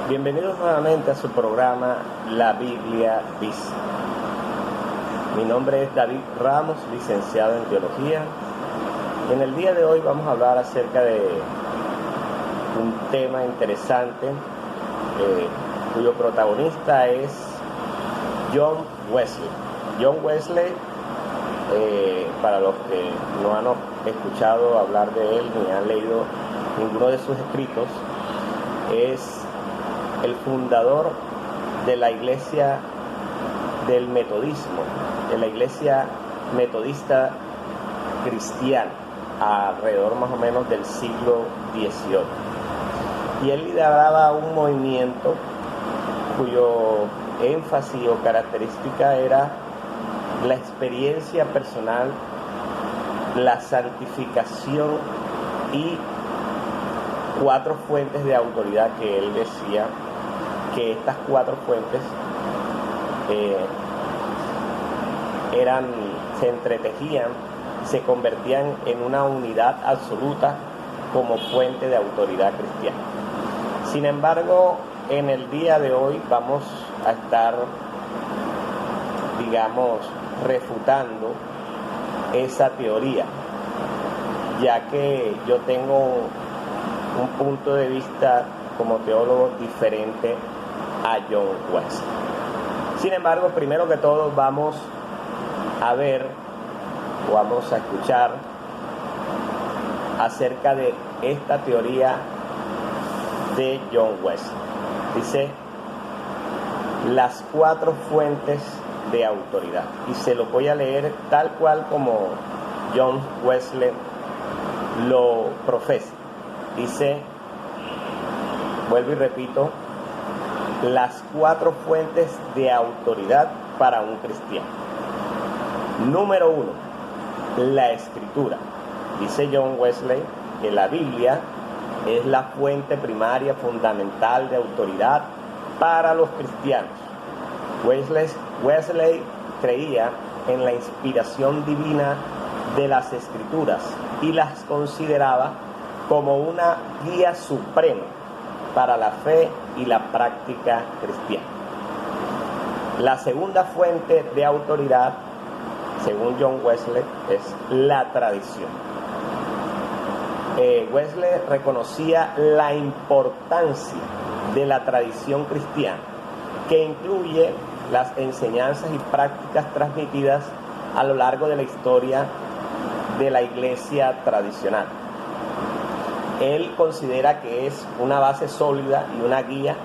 Bienvenidos nuevamente a su programa La Biblia Dice. Mi nombre es David Ramos, licenciado en Teología. Y en el día de hoy vamos a hablar acerca de un tema interesante cuyo protagonista es John Wesley. John Wesley, para los que no han escuchado hablar de él ni han leído ninguno de sus escritos, es el fundador de la iglesia del metodismo, de la iglesia metodista cristiana, alrededor más o menos del siglo XVIII. Y él lideraba un movimiento cuyo énfasis o característica era la experiencia personal, la santificación y 4 fuentes de autoridad que él decía que estas 4 fuentes se entretejían, se convertían en una unidad absoluta como fuente de autoridad cristiana. Sin embargo, en el día de hoy vamos a estar, refutando esa teoría, ya que yo tengo un punto de vista como teólogo diferente a John Wesley. Sin embargo, primero que todo vamos a escuchar acerca de esta teoría de John Wesley. Dice las 4 fuentes de autoridad, y se lo voy a leer tal cual como John Wesley lo profesa. Dice, vuelvo y repito, las 4 fuentes de autoridad para un cristiano. Número 1, la Escritura. Dice John Wesley que la Biblia es la fuente primaria fundamental de autoridad para los cristianos. Wesley creía en la inspiración divina de las Escrituras y las consideraba como una guía suprema para la fe y la práctica cristiana. La segunda fuente de autoridad, según John Wesley, es la tradición. Wesley reconocía la importancia de la tradición cristiana, que incluye las enseñanzas y prácticas transmitidas a lo largo de la historia de la iglesia tradicional. Él considera que es una base sólida y una guía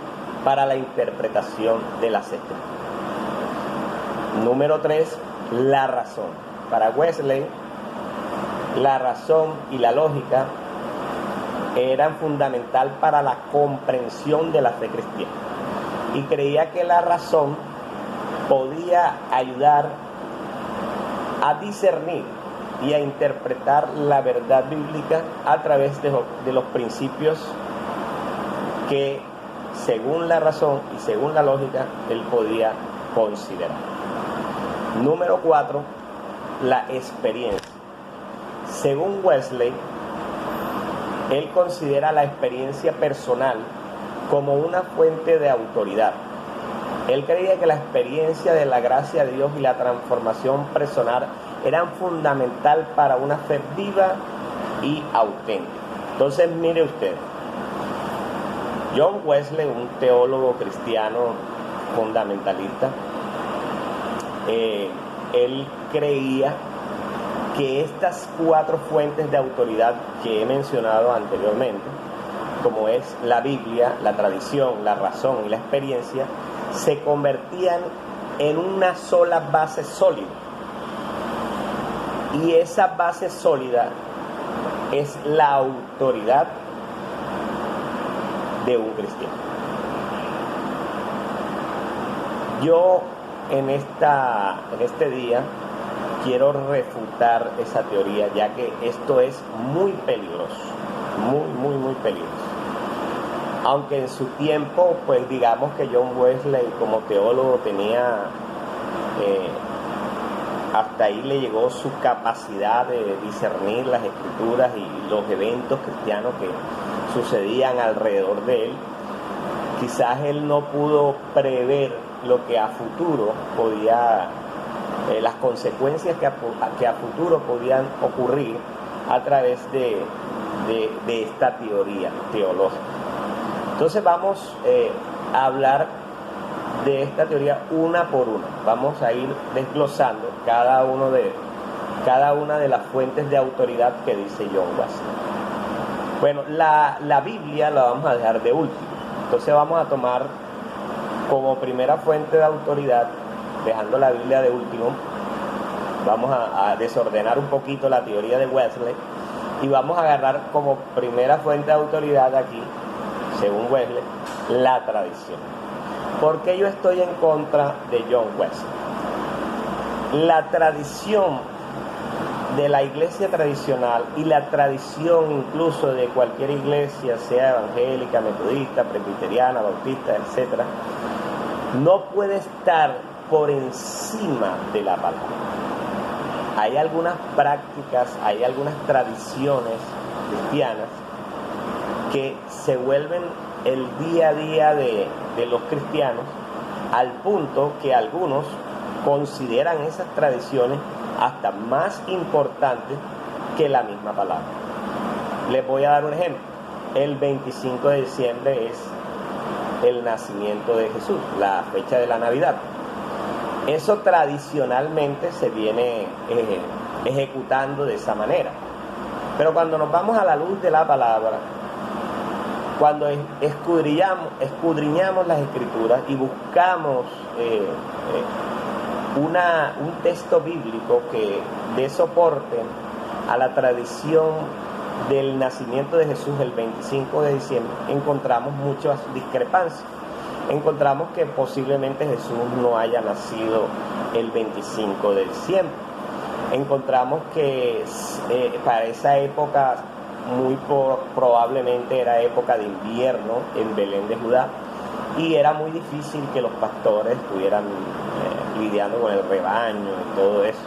para la interpretación de las Escrituras. Número 3, la razón. Para Wesley, la razón y la lógica eran fundamental para la comprensión de la fe cristiana, y creía que la razón podía ayudar a discernir y a interpretar la verdad bíblica a través de los principios que, según la razón y según la lógica, él podía considerar. Número 4, la experiencia. Según Wesley, él considera la experiencia personal como una fuente de autoridad. Él creía que la experiencia de la gracia de Dios y la transformación personal eran fundamental para una fe viva y auténtica. Entonces, mire usted, John Wesley, un teólogo cristiano fundamentalista, él creía que estas 4 fuentes de autoridad que he mencionado anteriormente, como es la Biblia, la tradición, la razón y la experiencia, se convertían en una sola base sólida. Y esa base sólida es la autoridad de un cristiano. Yo en este día quiero refutar esa teoría, ya que esto es muy peligroso, muy peligroso. Aunque en su tiempo, pues digamos que John Wesley como teólogo tenía hasta ahí le llegó su capacidad de discernir las escrituras y los eventos cristianos que sucedían alrededor de él, Quizás él no pudo prever lo que a futuro podía, las consecuencias que a futuro podían ocurrir a través de esta teoría teológica. Entonces vamos a hablar de esta teoría una por una. Vamos a ir desglosando cada una de las fuentes de autoridad que dice John Wesley. Bueno, la Biblia la vamos a dejar de último. Entonces vamos a tomar como primera fuente de autoridad, dejando la Biblia de último, vamos a desordenar un poquito la teoría de Wesley y vamos a agarrar como primera fuente de autoridad aquí, según Wesley, la tradición. ¿Por qué yo estoy en contra de John Wesley? La tradición de la iglesia tradicional y la tradición incluso de cualquier iglesia, sea evangélica, metodista, presbiteriana, bautista, etc., no puede estar por encima de la palabra. Hay algunas prácticas, hay algunas tradiciones cristianas que se vuelven el día a día de los cristianos, al punto que algunos consideran esas tradiciones hasta más importantes que la misma palabra. Les voy a dar un ejemplo. El 25 de diciembre es el nacimiento de Jesús, la fecha de la Navidad. Eso tradicionalmente se viene ejecutando de esa manera. Pero cuando nos vamos a la luz de la palabra, cuando escudriñamos las Escrituras y buscamos un texto bíblico que dé soporte a la tradición del nacimiento de Jesús el 25 de diciembre, encontramos muchas discrepancias. Encontramos que posiblemente Jesús no haya nacido el 25 de diciembre. Encontramos que para esa época muy probablemente era época de invierno en Belén de Judá y era muy difícil que los pastores estuvieran lidiando con el rebaño y todo eso,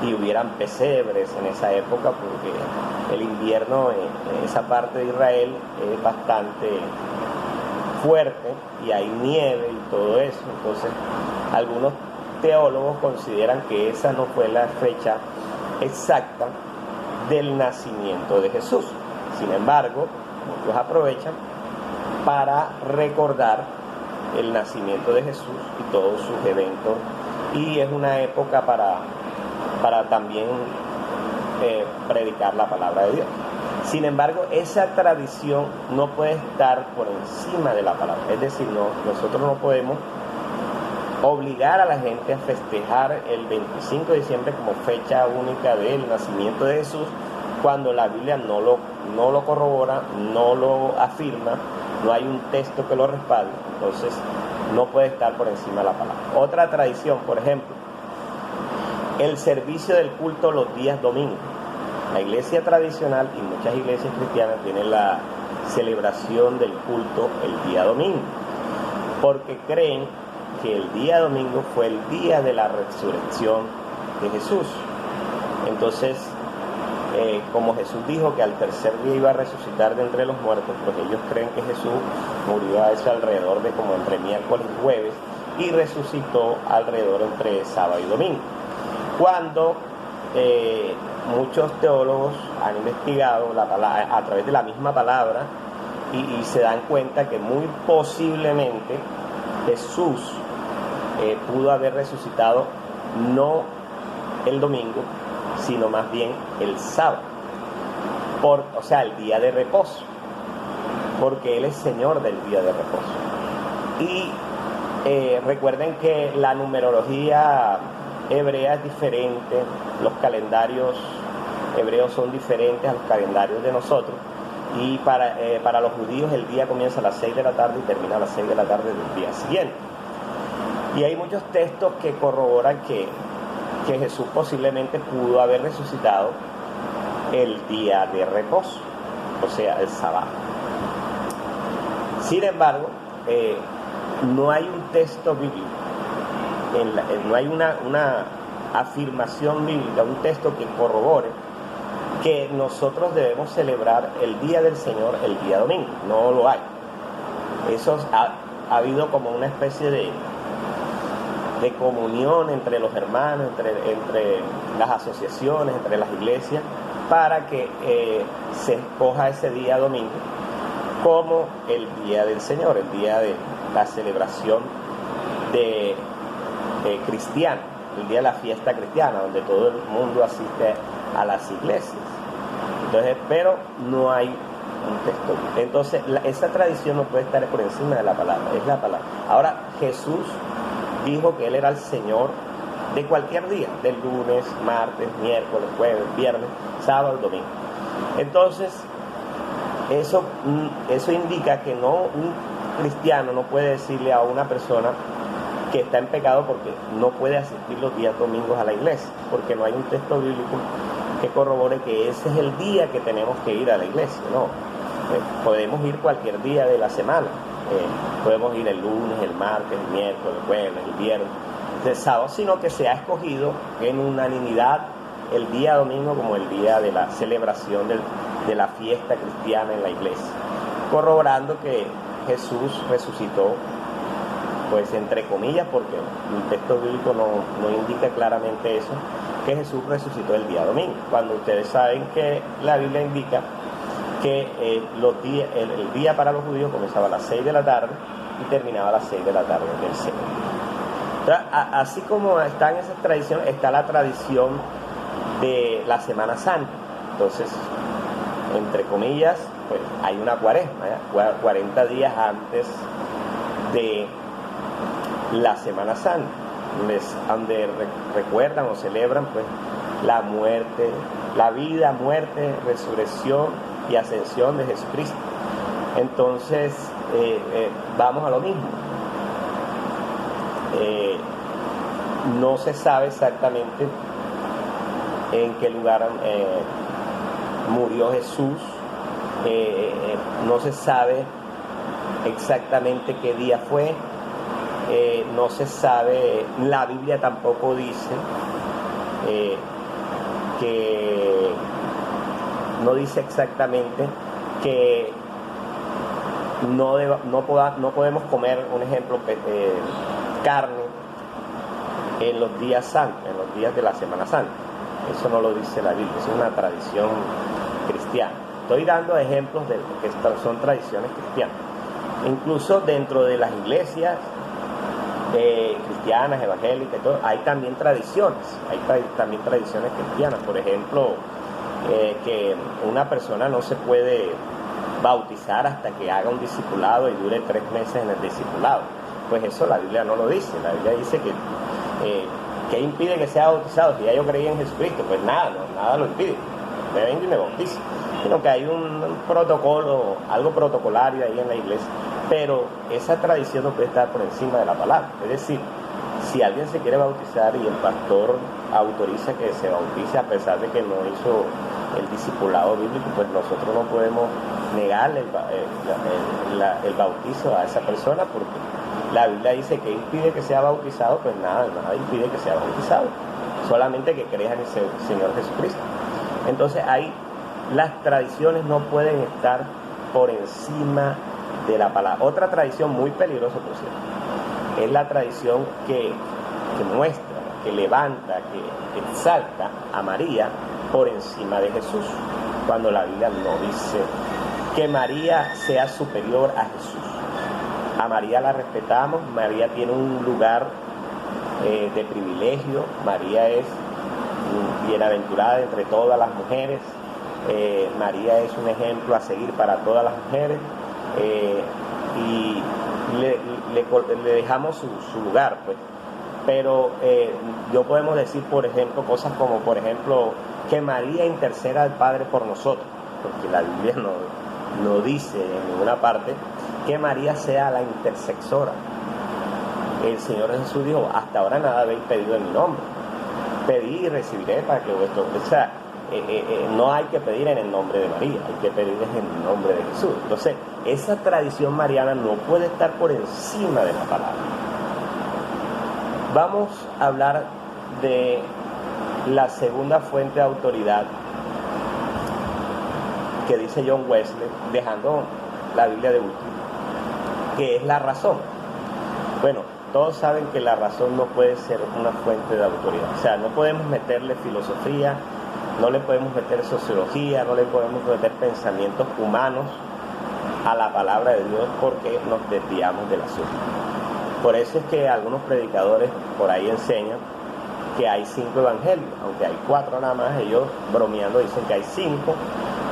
y hubieran pesebres en esa época, porque el invierno en esa parte de Israel es bastante fuerte y hay nieve y todo eso. Entonces algunos teólogos consideran que esa no fue la fecha exacta del nacimiento de Jesús. Sin embargo, muchos aprovechan para recordar el nacimiento de Jesús y todos sus eventos, y es una época para también predicar la palabra de Dios. Sin embargo, esa tradición no puede estar por encima de la palabra. Es decir, nosotros no podemos obligar a la gente a festejar el 25 de diciembre como fecha única del nacimiento de Jesús, cuando la Biblia no lo corrobora, no lo afirma, no hay un texto que lo respalde. Entonces no puede estar por encima de la palabra. Otra tradición, por ejemplo, el servicio del culto los días domingos. La iglesia tradicional y muchas iglesias cristianas tienen la celebración del culto el día domingo, porque creen que el día domingo fue el día de la resurrección de Jesús. Entonces, como Jesús dijo que al tercer día iba a resucitar de entre los muertos, pues ellos creen que Jesús murió a eso alrededor de como entre miércoles y jueves, y resucitó alrededor entre sábado y domingo. Cuando muchos teólogos han investigado la palabra, a través de la misma palabra, y se dan cuenta que muy posiblemente Jesús pudo haber resucitado no el domingo, sino más bien el sábado, o sea, el día de reposo, porque Él es Señor del día de reposo. Y recuerden que la numerología hebrea es diferente, los calendarios hebreos son diferentes a los calendarios de nosotros, y para los judíos el día comienza a las 6 de la tarde y termina a las 6 de la tarde del día siguiente. Y hay muchos textos que corroboran que Jesús posiblemente pudo haber resucitado el día de reposo, o sea, el sábado. Sin embargo, no hay un texto bíblico, no hay una afirmación bíblica, un texto que corrobore que nosotros debemos celebrar el día del Señor el día domingo. No lo hay. ha habido como una especie de comunión entre los hermanos, entre las asociaciones, entre las iglesias, para que se escoja ese día domingo como el día del Señor, el día de la celebración cristiana, el día de la fiesta cristiana, donde todo el mundo asiste a las iglesias. Entonces, pero no hay un texto. Entonces, esa tradición no puede estar por encima de la palabra, es la palabra. Ahora, Jesús dijo que Él era el Señor de cualquier día, del lunes, martes, miércoles, jueves, viernes, sábado, domingo. Entonces, eso indica que un cristiano no puede decirle a una persona que está en pecado porque no puede asistir los días domingos a la iglesia, porque no hay un texto bíblico que corrobore que ese es el día que tenemos que ir a la iglesia. No, podemos ir cualquier día de la semana, podemos ir el lunes, el martes, el miércoles, el jueves, el viernes, el sábado, sino que se ha escogido en unanimidad el día domingo como el día de la celebración de la fiesta cristiana en la iglesia, corroborando que Jesús resucitó, pues entre comillas, porque el texto bíblico no indica claramente eso, que Jesús resucitó el día domingo, cuando ustedes saben que la Biblia indica que el día para los judíos comenzaba a las 6 de la tarde y terminaba a las 6 de la tarde del Señor. Entonces, así como están esas tradiciones, está la tradición de la Semana Santa. Entonces, entre comillas, pues hay una cuaresma, 40 días antes de la Semana Santa, donde recuerdan o celebran pues la muerte, la vida, muerte, resurrección y ascensión de Jesucristo. Entonces, vamos a lo mismo. No se sabe exactamente en qué lugar murió Jesús, no se sabe exactamente qué día fue, no se sabe, la Biblia tampoco dice que no dice exactamente que no podemos comer, un ejemplo, carne en los días santos, en los días de la Semana Santa. Eso no lo dice la Biblia, es una tradición cristiana. Estoy dando ejemplos de que son tradiciones cristianas. Incluso dentro de las iglesias cristianas, evangélicas, y todo, hay también tradiciones, también tradiciones cristianas. Por ejemplo, que una persona no se puede bautizar hasta que haga un discipulado y dure 3 meses en el discipulado. Pues eso la Biblia no lo dice. La Biblia dice que ¿qué impide que sea bautizado? Si ya yo creí en Jesucristo, pues nada lo impide. Me vengo y me bautizo. Sino que hay un protocolo, algo protocolario ahí en la iglesia, pero esa tradición no puede estar por encima de la palabra. Es decir, si alguien se quiere bautizar y el pastor autoriza que se bautice a pesar de que no hizo el discipulado bíblico, pues nosotros no podemos negarle el bautizo a esa persona, porque la Biblia dice que impide que sea bautizado. Pues nada impide que sea bautizado, solamente que creas en el Señor Jesucristo. Entonces las tradiciones no pueden estar por encima de la palabra. Otra tradición muy peligrosa, por cierto, es la tradición que muestra, que levanta, que exalta a María por encima de Jesús, cuando la Biblia no dice que María sea superior a Jesús. A María la respetamos, María tiene un lugar de privilegio, María es bienaventurada entre todas las mujeres, María es un ejemplo a seguir para todas las mujeres, y le dejamos su lugar, pues. Pero yo podemos decir, por ejemplo, cosas como, por ejemplo, que María interceda al Padre por nosotros, porque la Biblia no dice en ninguna parte que María sea la intercesora. El Señor Jesús dijo: hasta ahora nada habéis pedido en mi nombre, pedí y recibiré para que vuestro... O sea, no hay que pedir en el nombre de María, hay que pedir en el nombre de Jesús. Entonces, esa tradición mariana no puede estar por encima de la palabra. Vamos a hablar de la segunda fuente de autoridad que dice John Wesley, dejando la Biblia de último, ¿Qué es la razón? Bueno, todos saben que la razón no puede ser una fuente de autoridad. O sea, no podemos meterle filosofía, no le podemos meter sociología, no le podemos meter pensamientos humanos a la palabra de Dios porque nos desviamos del asunto. Por eso es que algunos predicadores por ahí enseñan que hay 5 evangelios, aunque hay 4 nada más. Ellos bromeando dicen que hay 5.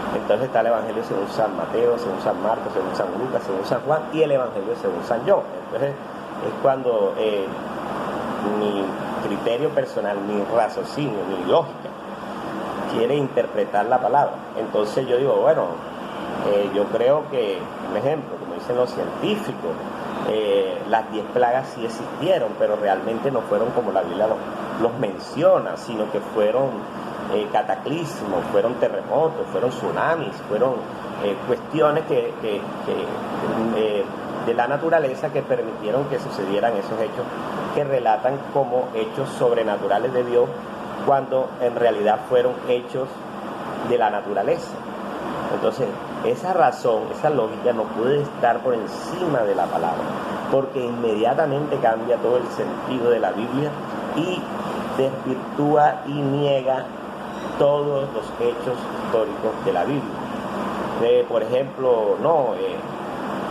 Entonces está el evangelio según San Mateo, según San Marcos, según San Lucas, según San Juan, y el evangelio según San John. Entonces es cuando mi criterio personal, mi raciocinio, mi lógica quiere interpretar la palabra. Entonces yo digo, bueno, yo creo que, un ejemplo, como dicen los científicos, las 10 plagas sí existieron, pero realmente no fueron como la Biblia los menciona, sino que fueron cataclismos, fueron terremotos, fueron tsunamis, fueron cuestiones de la naturaleza que permitieron que sucedieran esos hechos que relatan como hechos sobrenaturales de Dios, cuando en realidad fueron hechos de la naturaleza. Entonces, esa razón, esa lógica no puede estar por encima de la palabra, porque inmediatamente cambia todo el sentido de la Biblia y desvirtúa y niega todos los hechos históricos de la Biblia. Por ejemplo,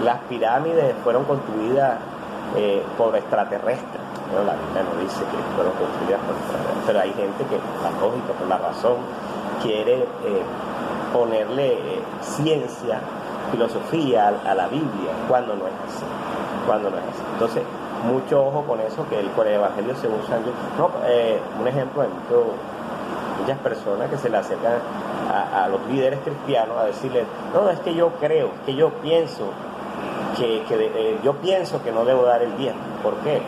las pirámides fueron construidas por extraterrestres. No, la Biblia no dice que fueron construidas por extraterrestres, pero hay gente que, por la lógica, por la razón, quiere ponerle ciencia, filosofía a la Biblia, cuando no es así. Entonces, mucho ojo con eso, que con el evangelio según San John. Un ejemplo de muchas personas que se le acercan a los líderes cristianos a decirles, no, es que yo creo, que yo pienso yo pienso que no debo dar el diezmo. ¿Por qué?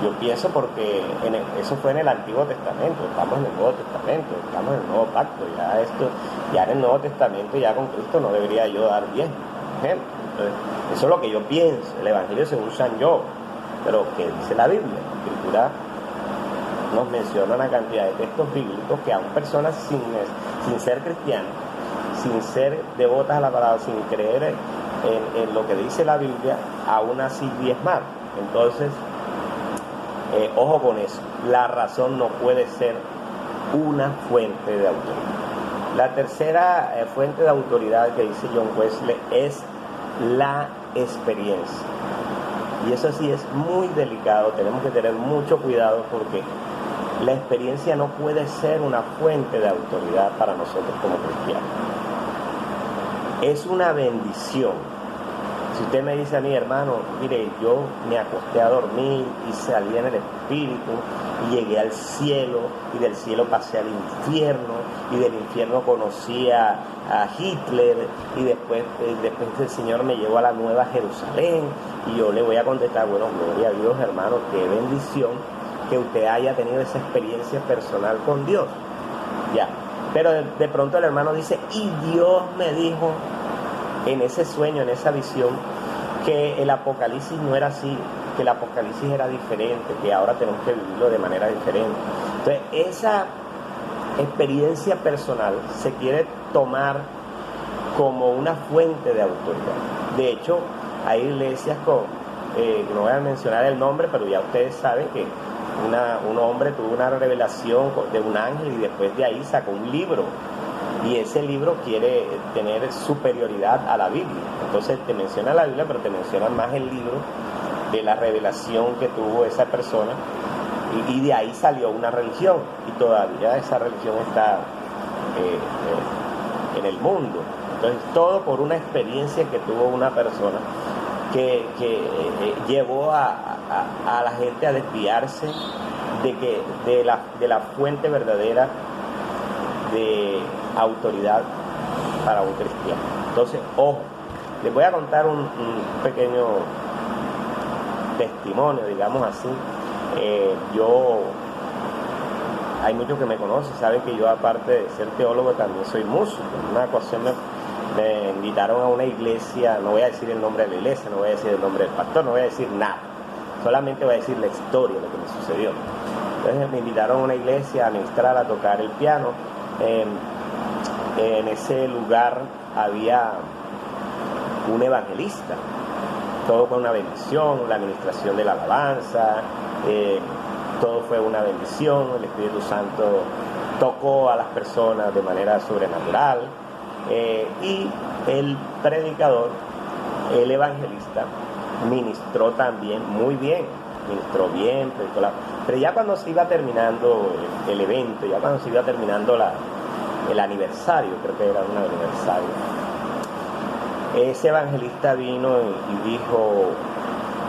Yo pienso porque eso fue en el Antiguo Testamento, estamos en el Nuevo Testamento, estamos en el Nuevo Pacto, ya en el Nuevo Testamento, ya con Cristo no debería yo dar diezmo, por ejemplo. Entonces, eso es lo que yo pienso, el evangelio según San John, pero ¿qué dice la Biblia? La Escritura nos menciona una cantidad de textos bíblicos que aún personas sin ser cristianas, sin ser devotas a la palabra, sin creer en lo que dice la Biblia, aún así diezmar. Entonces, ojo con eso, la razón no puede ser una fuente de autoridad. La tercera fuente de autoridad que dice John Wesley es la experiencia. Y eso sí es muy delicado, tenemos que tener mucho cuidado porque la experiencia no puede ser una fuente de autoridad para nosotros como cristianos. Es una bendición. Si usted me dice a mí, hermano, mire, yo me acosté a dormir y salí en el espíritu y llegué al cielo y del cielo pasé al infierno y del infierno conocí a Hitler y después el Señor me llevó a la Nueva Jerusalén, y yo le voy a contestar, bueno, gloria a Dios, hermano, qué bendición que usted haya tenido esa experiencia personal con Dios. Ya, pero de pronto el hermano dice, y Dios me dijo en ese sueño, en esa visión, que el Apocalipsis no era así, que el Apocalipsis era diferente, que ahora tenemos que vivirlo de manera diferente. Entonces, esa experiencia personal se quiere tomar como una fuente de autoridad. De hecho, hay iglesias no voy a mencionar el nombre, pero ya ustedes saben que un hombre tuvo una revelación de un ángel y después de ahí sacó un libro. Y ese libro quiere tener superioridad a la Biblia. Entonces te menciona la Biblia, pero te menciona más el libro de la revelación que tuvo esa persona. Y de ahí salió una religión. Y todavía esa religión está en el mundo. Entonces todo por una experiencia que tuvo una persona que llevó a la gente a desviarse de la fuente verdadera de autoridad para un cristiano. Entonces, ojo, les voy a contar un pequeño testimonio, digamos así. Hay muchos que me conocen, saben que yo, aparte de ser teólogo, también soy músico. En una ocasión me invitaron a una iglesia, no voy a decir el nombre de la iglesia, no voy a decir el nombre del pastor, no voy a decir nada, solamente voy a decir la historia de lo que me sucedió. Entonces me invitaron a una iglesia a ministrar, a tocar el piano. En ese lugar había un evangelista Todo fue una bendición, la administración de la alabanza, todo fue una bendición, el Espíritu Santo tocó a las personas de manera sobrenatural, y el predicador, el evangelista, ministró también muy bien, pero ya cuando se iba terminando el evento, ya cuando se iba terminando el aniversario, creo que era un aniversario, ese evangelista vino y dijo: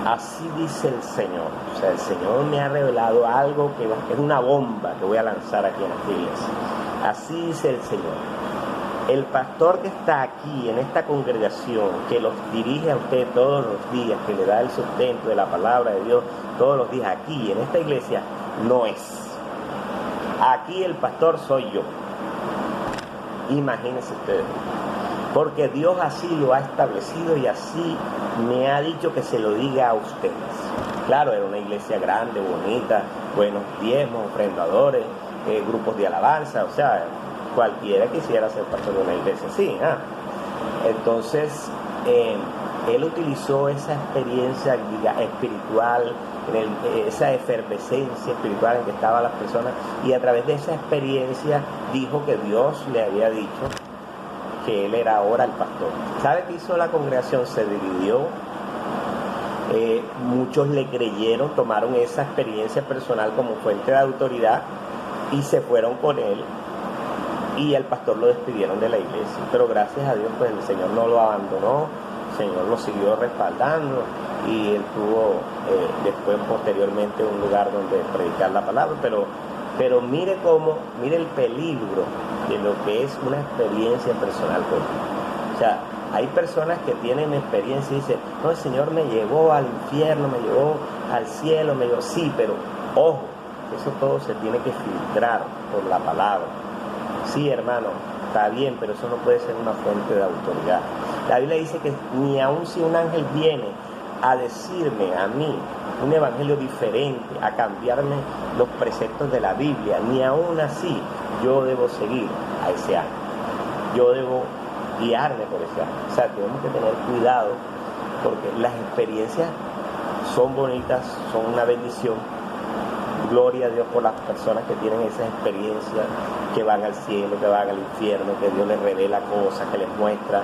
así dice el Señor, o sea, el Señor me ha revelado algo que es una bomba que voy a lanzar aquí en esta iglesia. Así dice el Señor: el pastor que está aquí en esta congregación, que los dirige a usted todos los días, que le da el sustento de la palabra de Dios todos los días aquí en esta iglesia, no es. Aquí el pastor soy yo. Imagínense ustedes, porque Dios así lo ha establecido y así me ha dicho que se lo diga a ustedes. Claro, era una iglesia grande, bonita, buenos diezmos, ofrendadores, grupos de alabanza, o sea, cualquiera quisiera ser pastor de una iglesia así. Entonces, él utilizó esa experiencia espiritual, esa efervescencia espiritual en que estaban las personas, y a través de esa experiencia dijo que Dios le había dicho que él era ahora el pastor. ¿Sabe qué hizo la congregación? Se dividió. Muchos le creyeron, tomaron esa experiencia personal como fuente de autoridad y se fueron con él, y el pastor lo despidieron de la iglesia. Pero gracias a Dios, pues el Señor no lo abandonó, el Señor lo siguió respaldando, y él tuvo después, posteriormente, un lugar donde predicar la palabra. Pero mire el peligro de lo que es una experiencia personal con Dios. O sea, hay personas que tienen experiencia y dicen: no, el Señor me llevó al infierno, me llevó al cielo, me llevó. Sí, pero ojo, eso todo se tiene que filtrar por la palabra. Sí, hermano, está bien, pero eso no puede ser una fuente de autoridad. La Biblia dice que ni aun si un ángel viene a decirme a mí un evangelio diferente, a cambiarme los preceptos de la Biblia, ni aún así yo debo seguir a ese ángel. Yo debo guiarme por ese ángel. O sea, tenemos que tener cuidado, porque las experiencias son bonitas, son una bendición. Gloria a Dios por las personas que tienen esas experiencias, que van al cielo, que van al infierno, que Dios les revela cosas, que les muestra,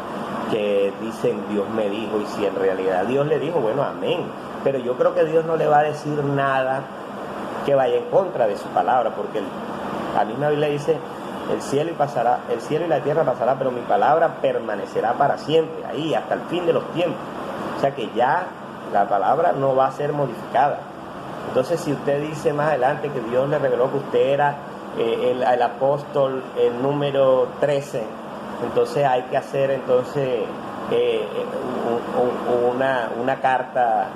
que dicen: Dios me dijo. Y si en realidad Dios le dijo, bueno, amén. Pero yo creo que Dios no le va a decir nada que vaya en contra de su palabra, porque la misma Biblia dice: el cielo y la tierra pasará, pero mi palabra permanecerá para siempre, ahí hasta el fin de los tiempos. O sea que ya la palabra no va a ser modificada. Entonces, si usted dice más adelante que Dios le reveló que usted era el apóstol, el número 13, entonces hay que hacer una carta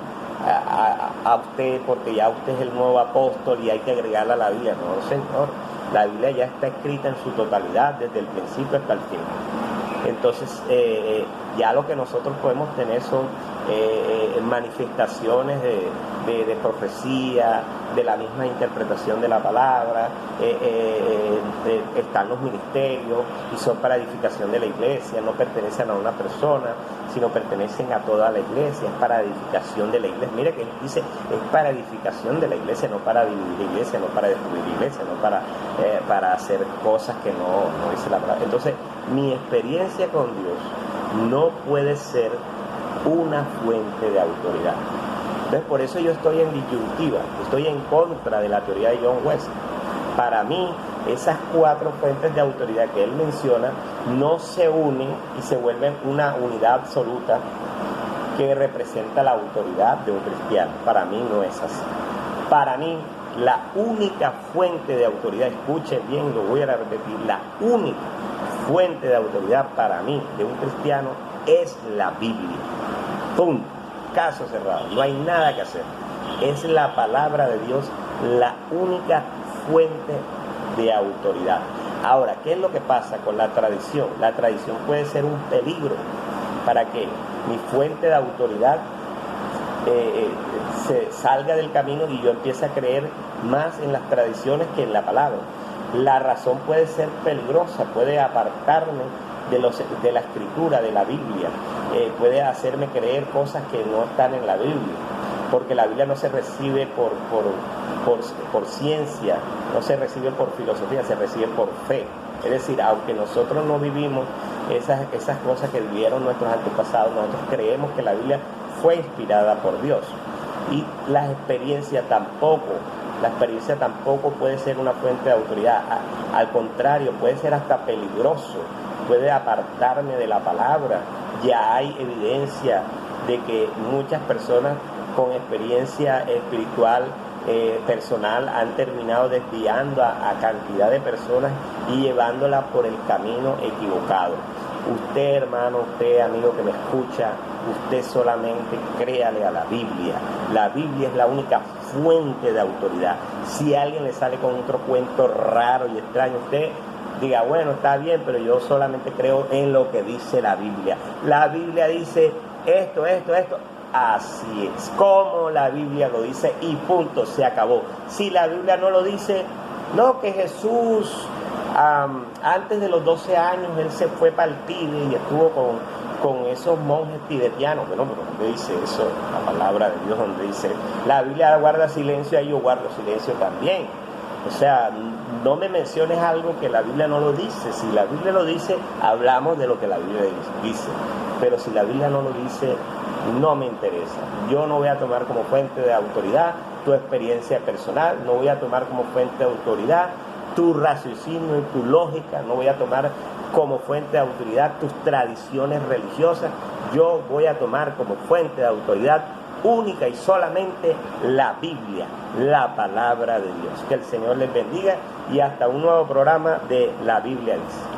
a usted, porque ya usted es el nuevo apóstol y hay que agregarla a la Biblia. No, Señor, la Biblia ya está escrita en su totalidad, desde el principio hasta el fin. Entonces, ya lo que nosotros podemos tener son manifestaciones de profecía, de la misma interpretación de la palabra. Están los ministerios y son para edificación de la iglesia, no pertenecen a una persona, sino pertenecen a toda la iglesia, es para edificación de la iglesia. Mire que dice: es para edificación de la iglesia, no para dividir la iglesia, no para destruir la iglesia, no para hacer cosas que no dice la palabra. Entonces, mi experiencia con Dios no puede ser una fuente de autoridad. Entonces, por eso yo estoy en disyuntiva, estoy en contra de la teoría de John Wesley. Para mí, esas 4 fuentes de autoridad que él menciona no se unen y se vuelven una unidad absoluta que representa la autoridad de un cristiano. Para mí no es así. Para mí, la única fuente de autoridad, escuchen bien, lo voy a repetir, la única fuente de autoridad para mí de un cristiano es la Biblia. Punto. Caso cerrado. No hay nada que hacer. Es la palabra de Dios la única fuente de autoridad. Ahora, ¿qué es lo que pasa con la tradición? La tradición puede ser un peligro para que mi fuente de autoridad se salga del camino y yo empiece a creer más en las tradiciones que en la palabra. La razón puede ser peligrosa, puede apartarme de la escritura, de la Biblia, puede hacerme creer cosas que no están en la Biblia, porque la Biblia no se recibe por ciencia, no se recibe por filosofía, se recibe por fe. Es decir, aunque nosotros no vivimos esas cosas que vivieron nuestros antepasados, nosotros creemos que la Biblia fue inspirada por Dios. Y la experiencia tampoco puede ser una fuente de autoridad. Al contrario, puede ser hasta peligroso, puede apartarme de la palabra. Ya hay evidencia de que muchas personas con experiencia espiritual personal han terminado desviando a cantidad de personas y llevándola por el camino equivocado. Usted, hermano, usted, amigo que me escucha, usted solamente créale a la Biblia. La Biblia es la única fuente de autoridad. Si alguien le sale con otro cuento raro y extraño, usted diga, bueno, está bien, pero yo solamente creo en lo que dice la Biblia. La Biblia dice esto. Así es, como la Biblia lo dice y punto, se acabó. Si la Biblia no lo dice, no, que Jesús antes de los 12 años él se fue para el Tíbet y estuvo con esos monjes tibetianos. Bueno, pero ¿dónde dice eso? La palabra de Dios, donde dice, la Biblia guarda silencio, ahí yo guardo silencio también. O sea, no me menciones algo que la Biblia no lo dice. Si la Biblia lo dice, hablamos de lo que la Biblia dice. Pero si la Biblia no lo dice, no me interesa. Yo no voy a tomar como fuente de autoridad tu experiencia personal, no voy a tomar como fuente de autoridad tu raciocinio y tu lógica, no voy a tomar como fuente de autoridad tus tradiciones religiosas. Yo voy a tomar como fuente de autoridad única y solamente la Biblia, la palabra de Dios. Que el Señor les bendiga y hasta un nuevo programa de La Biblia Dice.